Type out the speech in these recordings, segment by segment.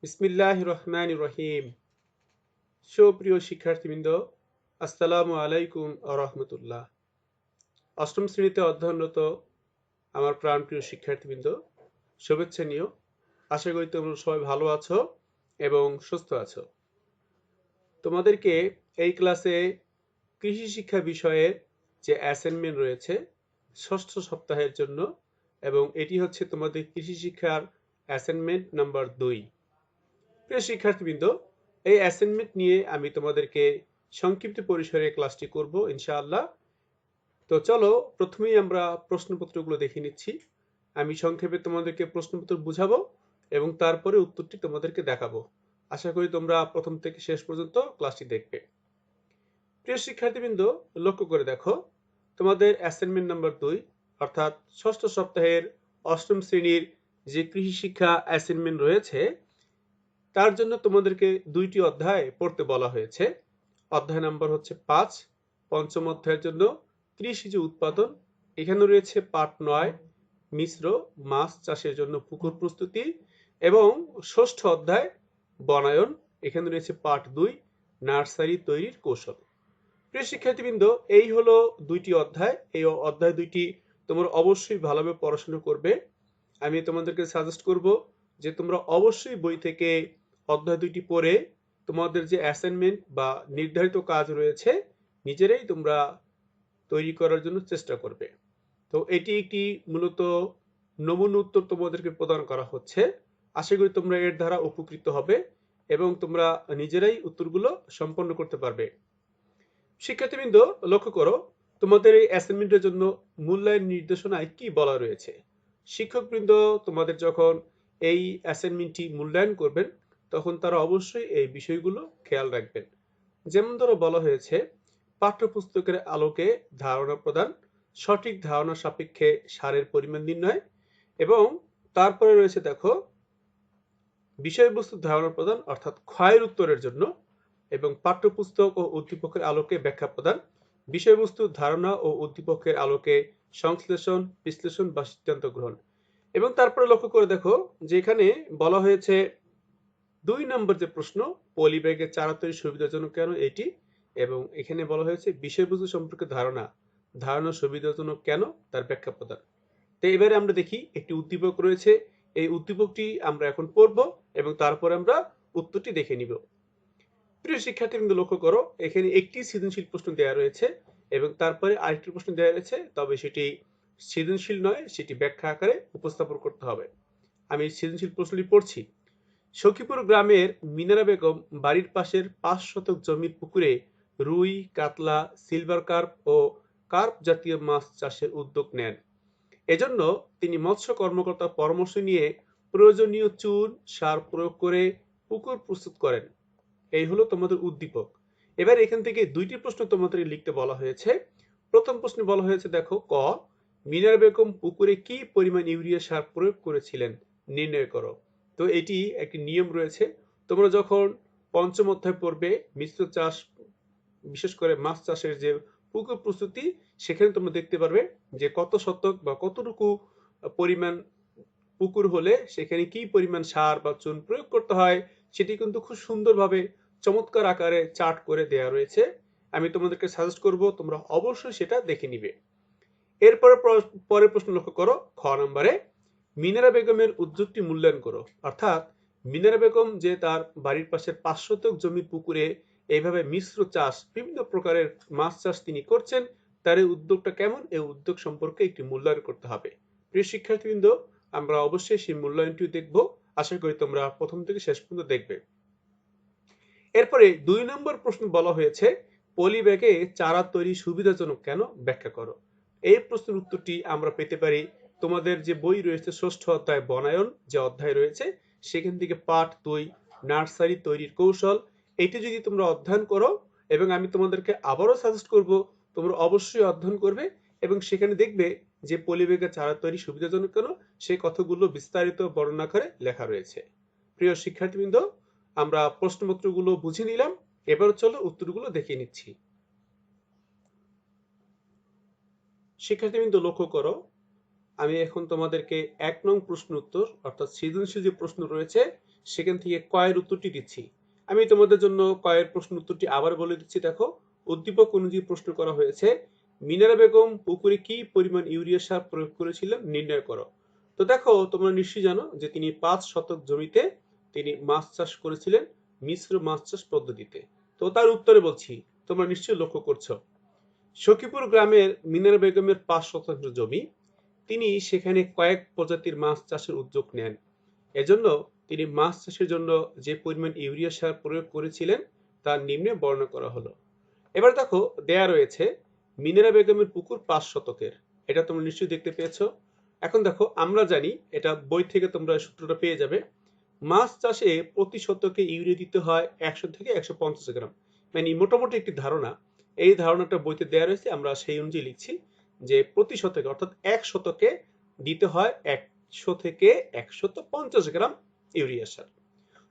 বিসমিল্লাহির রহমানির রহিম। সুপ্রিয় শিক্ষার্থীবৃন্দ, আসসালামু আলাইকুম ওয়া রাহমাতুল্লাহ। অষ্টম শ্রেণীতে অধ্যয়নরত আমার প্রাণপ্রিয় শিক্ষার্থীবৃন্দ, শুভেচ্ছা নিও। আশা করি তোমরা সবাই ভালো আছো এবং সুস্থ আছো। তোমাদেরকে এই ক্লাসে কৃষি শিক্ষা বিষয়ের যে অ্যাসাইনমেন্ট রয়েছে ষষ্ঠ সপ্তাহের জন্য, এবং এটি হচ্ছে তোমাদের কৃষি শিক্ষার অ্যাসাইনমেন্ট নাম্বার 2। প্রিয় শিক্ষার্থীবৃন্দ, এই অ্যাসাইনমেন্ট নিয়ে আমি তোমাদেরকে সংক্ষিপ্ত পরিসরে ক্লাসটি করব ইনশাআল্লাহ। তো চলো প্রথমেই আমরা প্রশ্নপত্রগুলো দেখে নিচ্ছি। আমি সংক্ষেপে তোমাদেরকে প্রশ্নপত্র বুঝাবো এবং তারপরে উত্তরটি তোমাদেরকে দেখাবো। আশা করি তোমরা প্রথম থেকে শেষ পর্যন্ত ক্লাসটি দেখবে। প্রিয় শিক্ষার্থীবৃন্দ, লক্ষ্য করে দেখো, তোমাদের অ্যাসাইনমেন্ট নাম্বার 2 অর্থাৎ ষষ্ঠ সপ্তাহের অষ্টম শ্রেণীর যে কৃষি শিক্ষা অ্যাসাইনমেন্ট রয়েছে তার জন্য তোমাদেরকে 2টি অধ্যায় পড়তে বলা হয়েছে। অধ্যায় নাম্বার হচ্ছে 5। পঞ্চম অধ্যায়ের জন্য কৃষিজ উৎপাদন, এখানে রয়েছে পার্ট 9 মিশ্র মাছ চাষের জন্য পুকুর প্রস্তুতি, এবং ষষ্ঠ অধ্যায় বনায়ন, এখানে রয়েছে পার্ট 2 নার্সারি তৈরির কৌশল। প্রিয় শিক্ষার্থীবৃন্দ, এই হলো 2টি অধ্যায়। এই অধ্যায় 2টি তোমরা অবশ্যই ভালোভাবে পড়াশোনা করবে। আমি তোমাদেরকে সাজেস্ট করব যে তোমরা অবশ্যই বই থেকে অধ্যায় 2টি পড়ে তোমাদের যে অ্যাসাইনমেন্ট বা নির্ধারিত কাজ রয়েছে নিজেরাই তোমরা তৈরি করার জন্য চেষ্টা করবে। তো এটি একটি মূলত নমুনা উত্তর তোমাদেরকে প্রদান করা হচ্ছে। আশা করি তোমরা এর দ্বারা উপকৃত হবে এবং তোমরা নিজেরাই উত্তরগুলো সম্পন্ন করতে পারবে। শিক্ষার্থীবৃন্দ, লক্ষ্য করো, তোমাদের এই অ্যাসাইনমেন্টের জন্য মূল্যায়ন নির্দেশনায় কি বলা রয়েছে। শিক্ষকবৃন্দ তোমাদের যখন এই অ্যাসাইনমেন্টটি মূল্যায়ন করবেন তখন তারা অবশ্যই এই বিষয়গুলো খেয়াল রাখবেন। যেমন ধরো বলা হয়েছে পাঠ্যপুস্তকের আলোকে ধারণা প্রদান, সঠিক ধারণা সাপেক্ষে সারের পরিমাণ নির্ণয়, এবং তারপরে রয়েছে দেখো বিষয়বস্তুর ধারণা প্রদান অর্থাৎ ক্ষয়ের উত্তরের জন্য, এবং পাঠ্যপুস্তক ও উদ্দীপকের আলোকে ব্যাখ্যা প্রদান, বিষয়বস্তুর ধারণা ও উদ্দীপকের আলোকে সংশ্লেষণ, বিশ্লেষণ বা সিদ্ধান্ত গ্রহণ। এবং তারপরে লক্ষ্য করে দেখো যে এখানে বলা হয়েছে 2 নম্বর যে প্রশ্ন, পলি ব্যাগের চারা তৈরি সুবিধাজনক কেন এটি, এবং এখানে বলা হয়েছে বিষয়বস্তু সম্পর্কে ধারণা সুবিধাজনক কেন তার ব্যাখ্যা প্রদান। তো এবারে আমরা দেখি একটি উদ্দীপক রয়েছে, এই উদ্দীপকটি আমরা এখন পড়ব এবং তারপরে আমরা উত্তরটি দেখে নিব। প্রিয় শিক্ষার্থীবৃন্দ, লক্ষ্য করো, এখানে একটি সৃজনশীল প্রশ্ন দেওয়া রয়েছে এবং তারপরে আরেকটি প্রশ্ন দেওয়া রয়েছে, তবে সেটি সৃজনশীল নয়, সেটি ব্যাখ্যা আকারে উপস্থাপন করতে হবে। আমি সৃজনশীল প্রশ্নটি পড়ছি। সখীপুর গ্রামের মিনারা বেগম বাড়ির পাশের 5 শতক জমির পুকুরে রুই, কাতলা, সিলভার কার্প ও কার্প জাতীয় মাছ চাষের উদ্যোগ নেন। এজন্য তিনি মৎস্য কর্মকর্তার পরামর্শ নিয়ে প্রয়োজনীয় চুন সার প্রয়োগ করে পুকুর প্রস্তুত করেন। এই হলো তোমাদের উদ্দীপক। এবার এখান থেকে 2টি প্রশ্ন তোমাদের লিখতে বলা হয়েছে। প্রথম প্রশ্নে বলা হয়েছে দেখো, ক মিনার বেগম পুকুরে কি পরিমাণ ইউরিয়া সার প্রয়োগ করেছিলেন নির্ণয় করো। তো এটি একটি নিয়ম রয়েছে। তোমরা যখন পঞ্চম অধ্যায় পড়বে মিশ্র চাষ, বিশেষ করে মাছ চাষের যে পুকুর প্রস্তুতি, সেখানে তোমরা দেখতে পারবে যে কত শতক বা কতটুকু পরিমাণ পুকুর হলে সেখানে কি পরিমাণ সার বা চুন প্রয়োগ করতে হয়, সেটি কিন্তু খুব সুন্দরভাবে চমৎকার আকারে চার্ট করে দেয়া রয়েছে। আমি তোমাদেরকে সাজেস্ট করব তোমরা অবশ্যই সেটা দেখে নিবে। এরপরে পরের প্রশ্ন লক্ষ্য করো, খ নম্বরে মিনারা বেগমের উদ্যোগটি মূল্যায়ন করো। অর্থাৎ মিনারা বেগম যে তার বাড়ির পাশের 5 শতক জমির পুকুরে এইভাবে মিশ্র চাষ, বিভিন্ন প্রকারের মাছ চাষ তিনি করছেন, তার এই উদ্যোগটা কেমন, এই উদ্যোগ সম্পর্কে একটি মূল্যায়ন করতে হবে। প্রিয় শিক্ষার্থীবৃন্দ, আমরা অবশ্যই সেই মূল্যায়নটি দেখব। আশা করি তোমরা প্রথম থেকে শেষ পর্যন্ত দেখবে। এরপরে 2 নম্বর প্রশ্ন বলা হয়েছে পলি ব্যাগে চারা তৈরি সুবিধাজনক কেন ব্যাখ্যা করো। এই প্রশ্নের উত্তরটি আমরা পেতে পারি তোমাদের যে বই রয়েছে ষষ্ঠ অধ্যায় বনায়ন যে অধ্যায় রয়েছে সেখান থেকে পার্ট 2 নার্সারি তৈরির কৌশল। এটি যদি তোমরা অধ্যয়ন করো, এবং আমি তোমাদেরকে আবারও সাজেস্ট করব তোমরা অবশ্যই অধ্যয়ন করবে এবং সেখানে দেখবে যে পলি ব্যাগে চারা তৈরি সুবিধাজনক কেন সেই কথাগুলো বিস্তারিত বর্ণনা করে লেখা রয়েছে। প্রিয় শিক্ষার্থীবৃন্দ, আমরা প্রশ্নপত্রগুলো বুঝে নিলাম, এবার চলো উত্তরগুলো দেখে নিচ্ছি। শিক্ষার্থীবৃন্দ, লক্ষ্য করো, আমি এখন তোমাদেরকে ১ নং প্রশ্ন উত্তর অর্থাৎ সৃজনশীল যে প্রশ্ন রয়েছে সেখান থেকে কয়ের উত্তরটি দিচ্ছি। আমি তোমাদের জন্য কয়ের প্রশ্ন উত্তরটি আবার বলে দিচ্ছি। দেখো, উদ্দীপক অনুযায়ী প্রশ্ন করা হয়েছে, মিনারা বেগম পুকুরে কি পরিমাণ ইউরিয়া সার প্রয়োগ করেছিলেন নির্ণয় করো। তো দেখো, তোমরা নিশ্চয়ই জানো যে তিনি ৫ শতক জমিতে তিনি মাছ চাষ করেছিলেন মিশ্র মাছ চাষ পদ্ধতিতে। তো তার উত্তরে বলছি, তোমরা নিশ্চয়ই লক্ষ্য করছো, সখীপুর গ্রামের মিনারা বেগমের ৫ শতাংশ জমি, তিনি সেখানে কয়েক প্রজাতির মাছ চাষের উদ্যোগ নেন। এজন্য তিনি মাছ চাষের জন্য যে পরিমাণ ইউরিয়া সার প্রয়োগ করেছিলেন তা নিম্নে বর্ণনা করা হলো। এবার দেখো, দেয়া রয়েছে মিনারা বেগমের পুকুর ৫ শতকের, এটা তোমরা নিশ্চয়ই দেখতে পেয়েছো। এখন দেখো, আমরা জানি এটা বই থেকে তোমরা সূত্রটা পেয়ে যাবে, মাছ চাষে প্রতি শতকে ইউরিয়া দিতে হয় ১০০ থেকে ১৫০ গ্রাম, মানে মোটামুটি একটি ধারণা। এই ধারণাটা বইতে দেওয়া রয়েছে, আমরা সেই অনুযায়ী লিখছি যে প্রতি শতকে অর্থাৎ ১ শতকে দিতে হয় ১০০ থেকে ১৫০ গ্রাম ইউরিয়া সার।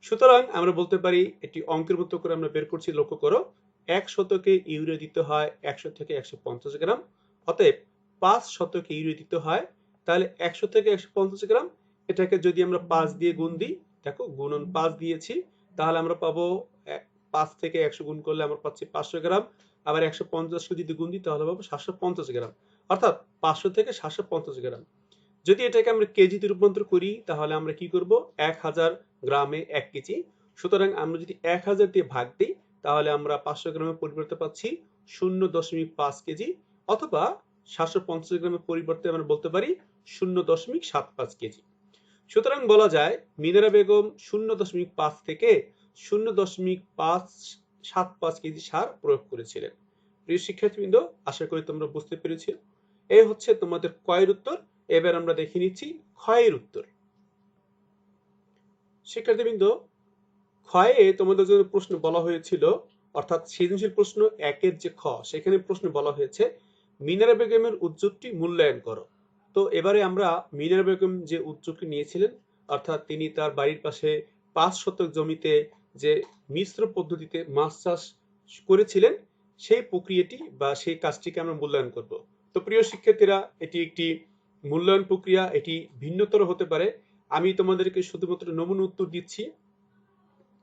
সুতরাং আমরা বলতে পারি, এটি অঙ্কের মতো করে আমরা বের করছি, লক্ষ্য করো, ১ শতকে ইউরিয়া দিতে হয় ১০০ থেকে ১৫০ গ্রাম, অতএব ৫ শতকে ইউরিয়া দিতে হয় তাহলে ১০০ থেকে ১৫০ গ্রাম। এটাকে যদি আমরা ৫ দিয়ে গুণ দিই, দেখো গুণন ৫ দিয়েছি, তাহলে আমরা পাবো ৫ থেকে ১০০ গুণ করলে আমরা পাচ্ছি ৫০০ গ্রাম, আবার ১৫০কে যদি গুণ দিই তাহলে পাবো ৭৫০ গ্রাম, অর্থাৎ ৫০০ থেকে ৭৫০ গ্রাম। যদি এটাকে আমরা কেজিতে রূপান্তর করি তাহলে আমরা কি করব, ১০০০ গ্রামে ১ কেজি। সুতরাং আমরা যদি ১০০০ দিয়ে ভাগ দিই তাহলে আমরা ৫০০ গ্রামের পরিবর্তে পাচ্ছি ০.৫ কেজি, অথবা ৭৫০ গ্রামের পরিবর্তে আমরা বলতে পারি ০.৭৫ কেজি। সুতরাং বলা যায় মিনারা বেগম ০.৫ থেকে ০.৫৭৫ কেজি সার প্রয়োগ করেছিলেন। প্রিয় শিক্ষার্থীবৃন্দ, আশা করি তোমরা বুঝতে পেরেছো। এই হচ্ছে তোমাদের কয়ের উত্তর। এবার আমরা দেখে নিচ্ছি ক্ষয়ের উত্তর। শিক্ষার্থীবৃন্দ, ক্ষয়ে তোমাদের জন্য প্রশ্ন বলা হয়েছিল, অর্থাৎ সৃজনশীল প্রশ্ন ১-এর যে খ, সেখানে প্রশ্ন বলা হয়েছে মিনারা বেগমের উদ্যোগটি মূল্যায়ন করো। তো এবারে আমরা মিনারা বেগম যে উদ্যোগটি নিয়েছিলেন, অর্থাৎ তিনি তার বাড়ির পাশে ৫ শতক জমিতে যে মিশ্র পদ্ধতিতে মাছ চাষ করেছিলেন, সেই প্রক্রিয়াটি বা সেই কাজটিকে আমরা মূল্যায়ন করব। তো প্রিয় শিক্ষার্থীরা, এটি একটি মূল্যায়ন প্রক্রিয়া, এটি ভিন্নতর হতে পারে। আমি তোমাদেরকে শুধুমাত্র নমুনা উত্তর দিচ্ছি,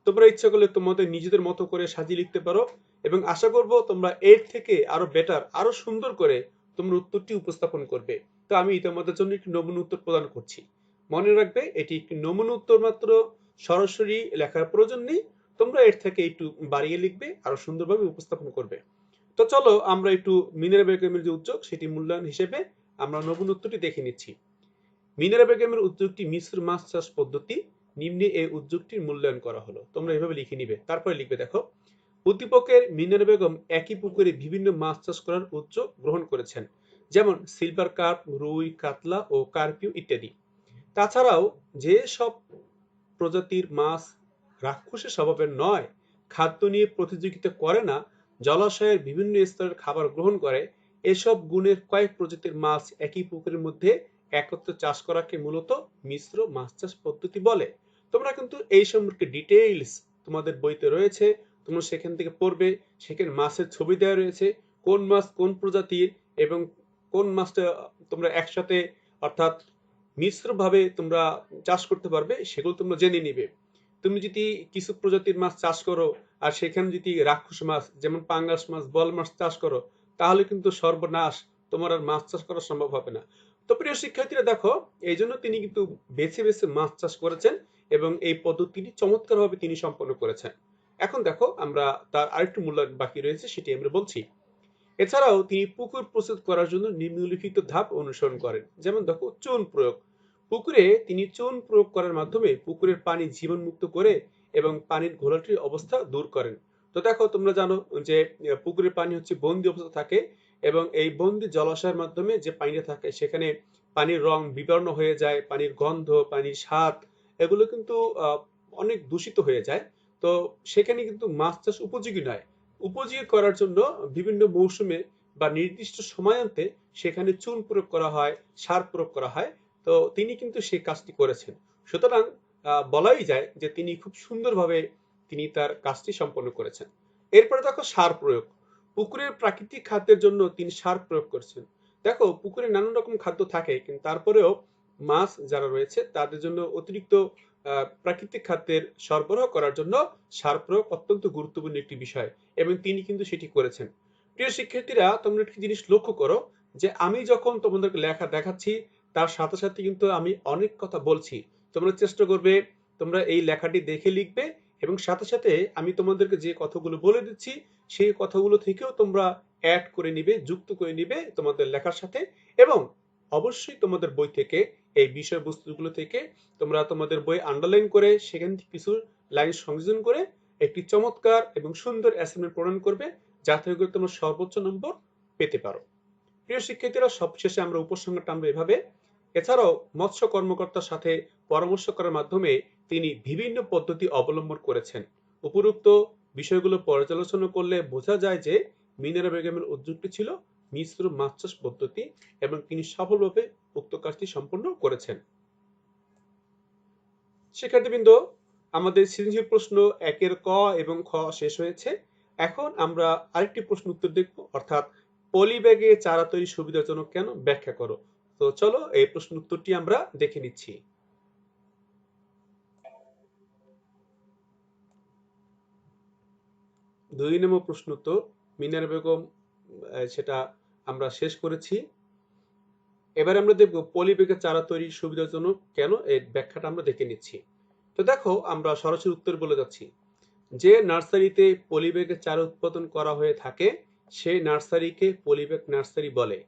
তোমরা ইচ্ছা করলে তোমাদের নিজেদের মতো করে সাজিয়ে লিখতে পারো, এবং আশা করব তোমরা এর থেকে আরো বেটার, আরো সুন্দর করে তোমরা উত্তরটি উপস্থাপন করবে। তো আমি তোমাদের জন্য একটি নমুনা উত্তর প্রদান করছি। মনে রাখবে, এটি একটি নমুনা উত্তর মাত্র, সরাসরি লেখার প্রয়োজন নেই, তোমরা এর থেকে একটু বাড়িয়ে লিখবে, আরো সুন্দরভাবে উপস্থাপন করবে। তো চলো আমরা একটু মিনারা বেগমের যে উদ্যোগ সেটি মূল্যায়ন হিসেবে আমরা নমুনা উত্তরটি দেখে নিচ্ছি। মিনারা বেগমের উদ্যোগটি মিশ্র মাছ চাষ পদ্ধতি, নিম্নে এই উদ্যোগটির মূল্যায়ন করা হলো। তোমরা এভাবে লিখে নিবে, তারপরে লিখবে, দেখো, উদ্দীপকের মিনারা বেগম একই পুকুরে বিভিন্ন মাছ চাষ করার উদ্যোগ গ্রহণ করেছেন, যেমন সিলভার কার্প, রুই, কাতলা ও কার্পিও ইত্যাদি। তাছাড়াও যে সব প্রজাতির মাছ রাক্ষসের স্বভাবের নয়, খাদ্য নিয়ে প্রতিযোগিতা করে না, জলাশয়ের বিভিন্ন স্তরের খাবার গ্রহণ করে, এসব গুণের কয়েক প্রজাতির মাছ একই পুকুরের মধ্যে একত্রে চাষ করাকে মূলত মিশ্র মাছ চাষ পদ্ধতি বলে। তোমরা কিন্তু এই সম্পর্কে ডিটেইলস তোমাদের বইতে রয়েছে, তোমরা সেখান থেকে পড়বে। সেখানে মাছের ছবি দেওয়া রয়েছে, কোন মাছ কোন প্রজাতির এবং কোন মাছটা তোমরা একসাথে অর্থাৎ মিশ্রভাবে তোমরা চাষ করতে পারবে, সেগুলো তোমরা জেনে নিবে। তুমি যদি কিছু প্রজাতির মাছ চাষ করো আর সেখানে যদি রাক্ষস মাছ যেমন পাঙ্গাস মাছ, বল মাছ চাষ করো, তাহলে কিন্তু সর্বনাশ, তোমার আর মাছ চাষ করা সম্ভব হবে না। তো প্রিয় শিক্ষার্থীরা, দেখো, এই জন্য তিনি কিন্তু বেছে বেছে মাছ চাষ করেছেন এবং এই পদ্ধতিটি চমৎকারভাবে তিনি সম্পন্ন করেছেন। এখন দেখো, আমরা তার আরেকটু মূল্যায়ন বাকি রয়েছে, সেটি আমরা বলছি। এছাড়াও তিনি পুকুর প্রস্তুত করার জন্য নিম্নলিখিত ধাপ অনুসরণ করেন, যেমন দেখো, চুন প্রয়োগ। পুকুরে তিনি চুন প্রয়োগ করার মাধ্যমে পুকুরের পানি জীবাণুমুক্ত করে এবং পানির ঘোলাটির অবস্থা দূর করেন। তো দেখো, তোমরা জানো যে পুকুরের পানি হচ্ছে বন্দি অবস্থা থাকে, এবং এই বন্দি জলাশয়ের মাধ্যমে যে পানিটা থাকে সেখানে পানির রং বিবর্ণ হয়ে যায়, পানির গন্ধ, পানির স্বাদ, এগুলো কিন্তু অনেক দূষিত হয়ে যায়। তো সেখানে কিন্তু মাছ চাষ উপযোগী নয়। উপযোগী করার জন্য বিভিন্ন মৌসুমে বা নির্দিষ্ট সময়ান্তে সেখানে চুন প্রয়োগ করা হয়, সার প্রয়োগ করা হয়। তো তিনি কিন্তু সেই কাজটি করেছেন। সুতরাং বলাই যায় যে তিনি খুব সুন্দরভাবে তিনি তার কাজটি সম্পন্ন করেছেন। এরপরে দেখো, সার প্রয়োগ। পুকুরের প্রাকৃতিক খাদ্যের জন্য তিনি সার প্রয়োগ করছেন। দেখো পুকুরে নানান রকম খাদ্য থাকে, কিন্তু তারপরেও মাছ যারা রয়েছে তাদের জন্য অতিরিক্ত প্রাকৃতিক খাদ্যের সরবরাহ করার জন্য সার প্রয়োগ অত্যন্ত গুরুত্বপূর্ণ একটি বিষয়, এবং তিনি কিন্তু সেটি করেছেন। প্রিয় শিক্ষার্থীরা, তোমরা একটি জিনিস লক্ষ্য করো যে আমি যখন তোমাদেরকে লেখা দেখাচ্ছি তার সাথে সাথে কিন্তু আমি অনেক কথা বলছি। তোমরা চেষ্টা করবে তোমরা এই লেখাটি দেখে লিখবে, এবং সাথে সাথে আমি তোমাদেরকে যে কথাগুলো বলে দিচ্ছি সেই কথাগুলো থেকেও তোমরা অ্যাড করে নিবে, যুক্ত করে নিবে তোমাদের লেখার সাথে। এবং অবশ্যই তোমাদের বই থেকে এই বিষয়বস্তুগুলো থেকে তোমরা তোমাদের বই আন্ডারলাইন করে সেখান থেকে কিছু লাইন সংযোজন করে একটি চমৎকার এবং সুন্দর অ্যাসাইনমেন্ট প্রণয়ন করবে, যাতে করে তোমরা সর্বোচ্চ নম্বর পেতে পারো। প্রিয় শিক্ষার্থীরা, সবশেষে আমরা উপসংহারটা আমরা এভাবে, এছাড়াও মৎস্য কর্মকর্তার সাথে পরামর্শ করার মাধ্যমে তিনি বিভিন্ন পদ্ধতি অবলম্বন করেছেন। উপরোক্ত বিষয়গুলো পর্যালোচনা করলে বোঝা যায় যে মিনারা বেগমের উদ্যোগটি ছিল মিশ্র মাছ চাষ পদ্ধতি, এবং তিনি সফলভাবে উক্ত কাজটি সম্পন্ন করেছেন। শিক্ষার্থীবৃন্দ, আমাদের সৃজনশীল প্রশ্ন 1-এর ক এবং খ শেষ হয়েছে। এখন আমরা আরেকটি প্রশ্ন উত্তর দেখব, অর্থাৎ পলি ব্যাগে চারা তৈরি সুবিধাজনক কেন, ব্যাখ্যা করো। তো চলো এই প্রশ্ন উত্তরটি আমরা দেখে নিচ্ছি। 2 নম্বর প্রশ্ন উত্তর মিনারা বেগম সেটা আমরা শেষ করেছি। এবার আমরা দেখব পলি ব্যাগে চারা তৈরি সুবিধাজনক কেন, এর ব্যাখ্যাটা আমরা দেখে নিচ্ছি। তো দেখো, আমরা সরাসরি উত্তর বলে যাচ্ছি। যে নার্সারিতে পলিব্যাগে চারা উৎপাদন করা হয়ে থাকে সেই নার্সারিকে পলিব্যাগ নার্সারি বলে।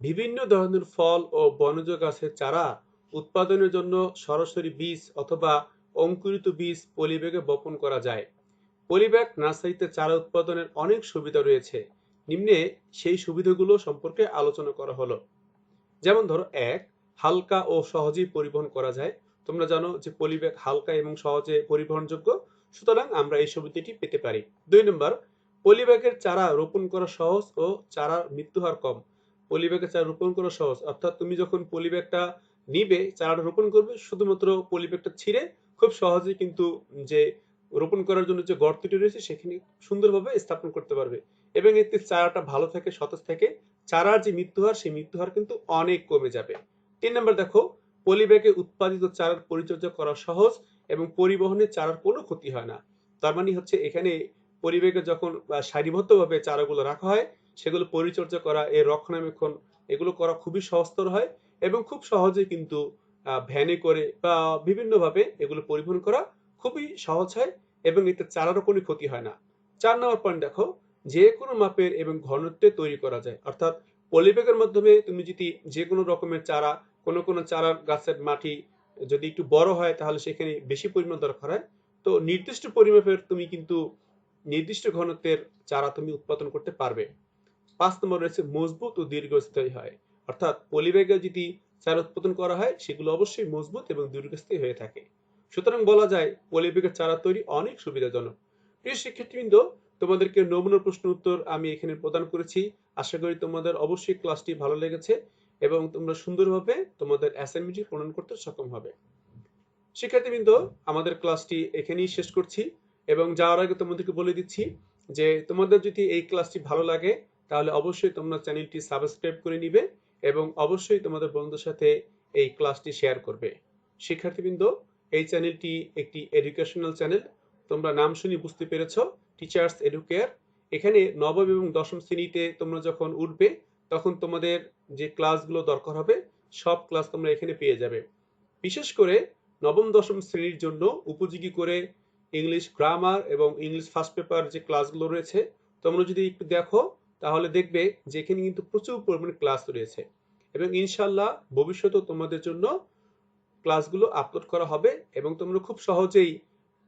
বিভিন্ন ধরনের ফল ও বনজ গাছের চারা উৎপাদনের জন্য সরাসরি বীজ অথবা অঙ্কুরিত বীজ পলিব্যাগে বপন করা যায়। পলিব্যাগ নার্সারিতে চারা উৎপাদনের অনেক সুবিধা রয়েছে। নিম্নে সেই সুবিধাগুলো সম্পর্কে আলোচনা করা হলো। যেমন ধরো, 1, হালকা ও সহজেই পরিবহন করা যায়। তোমরা জানো যে পলিব্যাগ হালকা এবং সহজে পরিবহনযোগ্য, সুতরাং আমরা এই সুবিধাটি পেতে পারি। 2 নম্বর, পলিব্যাগের চারা রোপণ করা সহজ ও চারার মৃত্যুহার কম। পলিব্যাগের চারা রোপণ করা সহজ, অর্থাৎ তুমি যখন পলিব্যাগটা নিবে, চারাটা রোপণ করবে, শুধুমাত্র পলিব্যাগটা ছিঁড়ে খুব সহজেই কিন্তু যে রোপণ করার জন্য যে গর্তটি রয়েছে সেখানে সুন্দরভাবে স্থাপন করতে পারবে, এবং এতে চারাটা ভালো থাকে, সতেজ থাকে। চারার যে মৃত্যুহার সেই মৃত্যুহার কিন্তু অনেক কমে যাবে। 3 নম্বর দেখো, পলিব্যাগে উৎপাদিত চারার পরিচর্যা করা সহজ এবং পরিবহনে চারার কোনো ক্ষতি হয় না। তার মানে হচ্ছে এখানে পলিব্যাগে যখন সারিবদ্ধভাবে চারাগুলো রাখা হয়, সেগুলো পরিচর্যা করা, এর রক্ষণাবেক্ষণ, এগুলো করা খুবই সহজতর হয়, এবং খুব সহজে কিন্তু ভ্যানে করে বা বিভিন্নভাবে এগুলো পরিবহন করা খুবই সহজ হয়, এবং এতে চারারও কোনো ক্ষতি হয় না। 4 নম্বর পয়েন্ট দেখো, যে কোনো মাপের এবং ঘনত্বে তৈরি করা যায়, অর্থাৎ পলিব্যাগের মাধ্যমে তুমি যদি যে কোনো রকমের চারা, কোনো চারার গাছের মাটি যদি একটু বড় হয় তাহলে সেখানে বেশি পরিমাণ দরকার হয়। তো নির্দিষ্ট পরিমাপের তুমি কিন্তু নির্দিষ্ট ঘনত্বের চারা তুমি উৎপাদন করতে পারবে। 5 নম্বর রয়েছে মজবুত ও দীর্ঘস্থায়ী হয়, অর্থাৎ পলিব্যাগে যদি চারা উৎপাদন করা হয় সেগুলো অবশ্যই মজবুত এবং দীর্ঘস্থায়ী হয়ে থাকে। সুতরাং বলা যায় পলিব্যাগের চারা তৈরি অনেক সুবিধাজনক। প্রিয় শিক্ষার্থীবৃন্দ, তোমাদেরকে নমুনা প্রশ্ন উত্তর আমি এখানে প্রদান করেছি। আশা করি তোমাদের অবশ্যই ক্লাসটি ভালো লেগেছে এবং তোমরা সুন্দরভাবে তোমাদের অ্যাসাইনমেন্টটি প্রণয়ন করতে সক্ষম হবে। শিক্ষার্থীবৃন্দ, আমাদের ক্লাসটি এখানেই শেষ করছি, এবং যাওয়ার আগে তোমাদেরকে বলে দিচ্ছি যে তোমাদের যদি এই ক্লাসটি ভালো লাগে তাহলে অবশ্যই তোমরা চ্যানেলটি সাবস্ক্রাইব করে নিবে, এবং অবশ্যই তোমাদের বন্ধুদের সাথে এই ক্লাসটি শেয়ার করবে। শিক্ষার্থীবৃন্দ, এই চ্যানেলটি একটি এডুকেশনাল চ্যানেল। তোমরা নাম শুনে বুঝতে পেরেছ, টিচার্স এডুকেয়ার। এখানে নবম এবং দশম শ্রেণীতে তোমরা যখন উঠবে তখন তোমাদের যে ক্লাসগুলো দরকার হবে সব ক্লাস তোমরা এখানে পেয়ে যাবে। বিশেষ করে নবম দশম শ্রেণীর জন্য উপযোগী করে ইংলিশ গ্রামার এবং ইংলিশ ফার্স্ট পেপার যে ক্লাসগুলো রয়েছে, তোমরা যদি একটু দেখো তাহলে দেখবে যে এখানে কিন্তু প্রচুর পরিমাণে ক্লাস রয়েছে, এবং ইনশাল্লাহ ভবিষ্যতেও তোমাদের জন্য ক্লাসগুলো আপলোড করা হবে, এবং তোমরা খুব সহজেই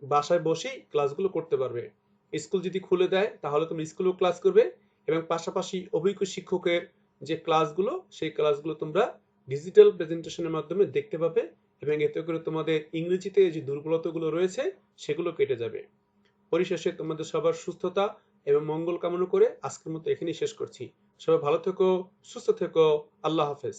বাসায় বসেই ক্লাসগুলো করতে পারবে। স্কুল যদি খুলে দেয় তাহলে তুমি স্কুলেও ক্লাস করবে, এবং পাশাপাশি অভিজ্ঞ শিক্ষকের যে ক্লাসগুলো সেই ক্লাসগুলো তোমরা ডিজিটাল প্রেজেন্টেশনের মাধ্যমে দেখতে পাবে, এবং এতে করে তোমাদের ইংরেজিতে যে দুর্বলতাগুলো রয়েছে সেগুলো কেটে যাবে। পরিশেষে তোমাদের সবার সুস্থতা এবং মঙ্গল কামনা করে আজকের মতো এখানেই শেষ করছি। সবাই ভালো থেকো, সুস্থ থেকো। আল্লাহ হাফেজ।